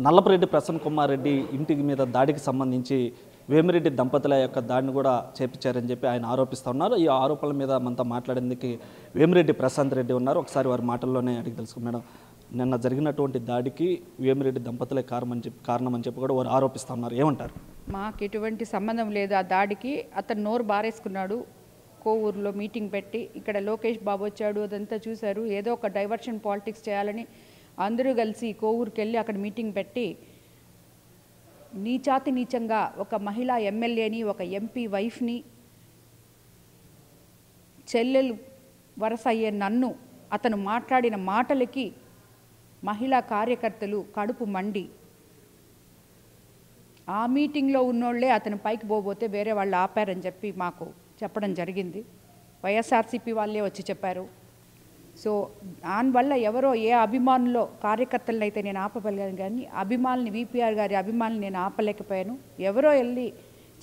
నల్లపరెడ్డి ప్రసన్న కుమార్ రెడ్డి ఇంటి మీద దాడికి సంబంధించి వేమిరెడ్డి దంపతుల యొక్క దాడిని కూడా చేపించారని చెప్పి ఆయన ఆరోపిస్తూ ఉన్నారు. ఈ ఆరోపణల మీద మనతో మాట్లాడేందుకు వేమిరెడ్డి ప్రశాంత్ రెడ్డి ఉన్నారు. ఒకసారి వారి మాటల్లోనే అడిగి తెలుసుకున్నాం. మేడం, నిన్న జరిగినటువంటి దాడికి వేమిరెడ్డి దంపతులే కారణం అని చెప్పి కూడా వారు ఆరోపిస్తూ ఉన్నారు. ఏమంటారు? మాకు ఎటువంటి సంబంధం లేదు ఆ దాడికి. అతను నోరు బారేసుకున్నాడు. కోవూరులో మీటింగ్ పెట్టి ఇక్కడ లోకేష్ బాబు వచ్చాడు, అదంతా చూశారు. ఏదో ఒక డైవర్షన్ పాలిటిక్స్ చేయాలని అందరూ కలిసి కోవూరుకి వెళ్ళి అక్కడ మీటింగ్ పెట్టి నీచాతి నీచంగా ఒక మహిళా ఎమ్మెల్యేని, ఒక ఎంపీ వైఫ్ని, చెల్లెలు వరస అయ్యే నన్ను అతను మాట్లాడిన మాటలకి మహిళా కార్యకర్తలు కడుపు మండి ఆ మీటింగ్లో ఉన్నోళ్లే అతను పైకి పోబోతే వేరే వాళ్ళు ఆపారని చెప్పి మాకు చెప్పడం జరిగింది. వైఎస్ఆర్సీపీ వాళ్ళే వచ్చి చెప్పారు. సో దానివల్ల ఎవరో ఏ అభిమానులో కార్యకర్తలను అయితే నేను ఆపగలిగాను, కానీ అభిమానుని విపిఆర్ గారి అభిమానులు నేను ఆపలేకపోయాను. ఎవరో వెళ్ళి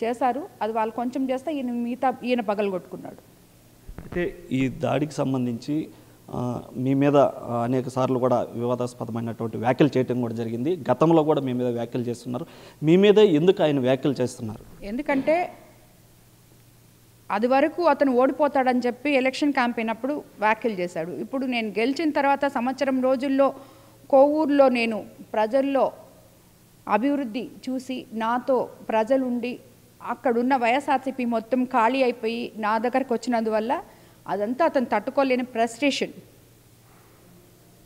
చేశారు. అది వాళ్ళు కొంచెం చేస్తే ఈయన పగలగొట్టుకున్నాడు. అయితే ఈ దాడికి సంబంధించి మీ మీద అనేక సార్లు కూడా వివాదాస్పదమైనటువంటి వ్యాఖ్యలు చేయడం కూడా జరిగింది. గతంలో కూడా మీ మీద వ్యాఖ్యలు చేస్తున్నారు. మీ మీదే ఎందుకు ఆయన వ్యాఖ్యలు చేస్తున్నారు? ఎందుకంటే అది వరకు అతను ఓడిపోతాడని చెప్పి ఎలక్షన్ క్యాంపెయిన్ అప్పుడు వ్యాఖ్యలు చేశాడు. ఇప్పుడు నేను గెలిచిన తర్వాత సంవత్సరం రోజుల్లో కోవూరులో నేను ప్రజల్లో అభివృద్ధి చూసి నాతో ప్రజలుండి అక్కడున్న వైఎస్ఆర్సీపీ మొత్తం ఖాళీ అయిపోయి నా దగ్గరకు వచ్చినందువల్ల అదంతా అతను తట్టుకోలేని ఫ్రస్ట్రేషన్.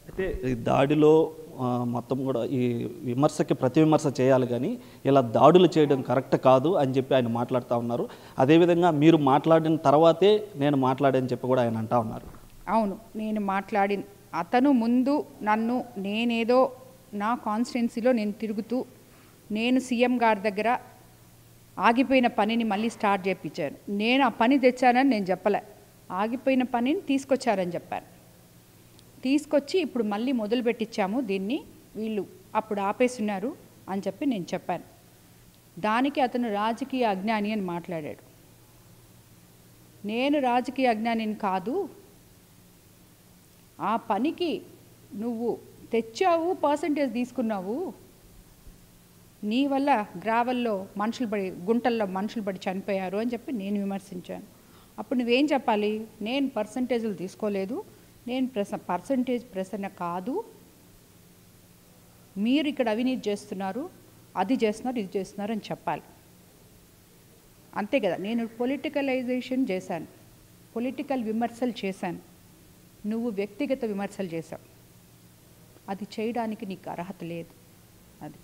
అయితే ఈ దాడిలో మొత్తం కూడా ఈ విమర్శకి ప్రతి విమర్శ చేయాలి, కానీ ఇలా దాడులు చేయడం కరెక్ట్ కాదు అని చెప్పి ఆయన మాట్లాడుతూ ఉన్నారు. అదేవిధంగా మీరు మాట్లాడిన తర్వాతే నేను మాట్లాడని చెప్పి కూడా ఆయన అంటా ఉన్నారు. అవును, నేను మాట్లాడిన అతను ముందు నన్ను నేనేదో నా కాన్స్టిట్యున్సీలో నేను తిరుగుతూ నేను సీఎం గారి దగ్గర ఆగిపోయిన పనిని మళ్ళీ స్టార్ట్ చేయించాను. నేను ఆ పని తెచ్చానని నేను చెప్పలే, ఆగిపోయిన పనిని తీసుకొచ్చారని చెప్పాను. తీసుకొచ్చి ఇప్పుడు మళ్ళీ మొదలు పెట్టించాము దీన్ని, వీళ్ళు అప్పుడు ఆపేస్తున్నారు అని చెప్పి నేను చెప్పాను. దానికి అతను రాజకీయ అజ్ఞాని అని మాట్లాడాడు. నేను రాజకీయ అజ్ఞానిని కాదు. ఆ పనికి నువ్వు తెచ్చావు, పర్సంటేజ్ తీసుకున్నావు, నీ వల్ల గ్రావల్లో మనుషులు పడి, గుంటల్లో మనుషులు పడి చనిపోయారు అని చెప్పి నేను విమర్శించాను. అప్పుడు నువ్వేం చెప్పాలి? నేను పర్సంటేజ్లు తీసుకోలేదు, నేను పర్సంటేజ్ ప్రసన్న కాదు, మీరు ఇక్కడ అవినీతి చేస్తున్నారు, అది చేస్తున్నారు, ఇది చేస్తున్నారు అని చెప్పాలి. అంతే కదా. నేను పొలిటికలైజేషన్ చేశాను, పొలిటికల్ విమర్శలు చేశాను, నువ్వు వ్యక్తిగత విమర్శలు చేశావు. అది చేయడానికి నీకు అర్హత లేదు. అది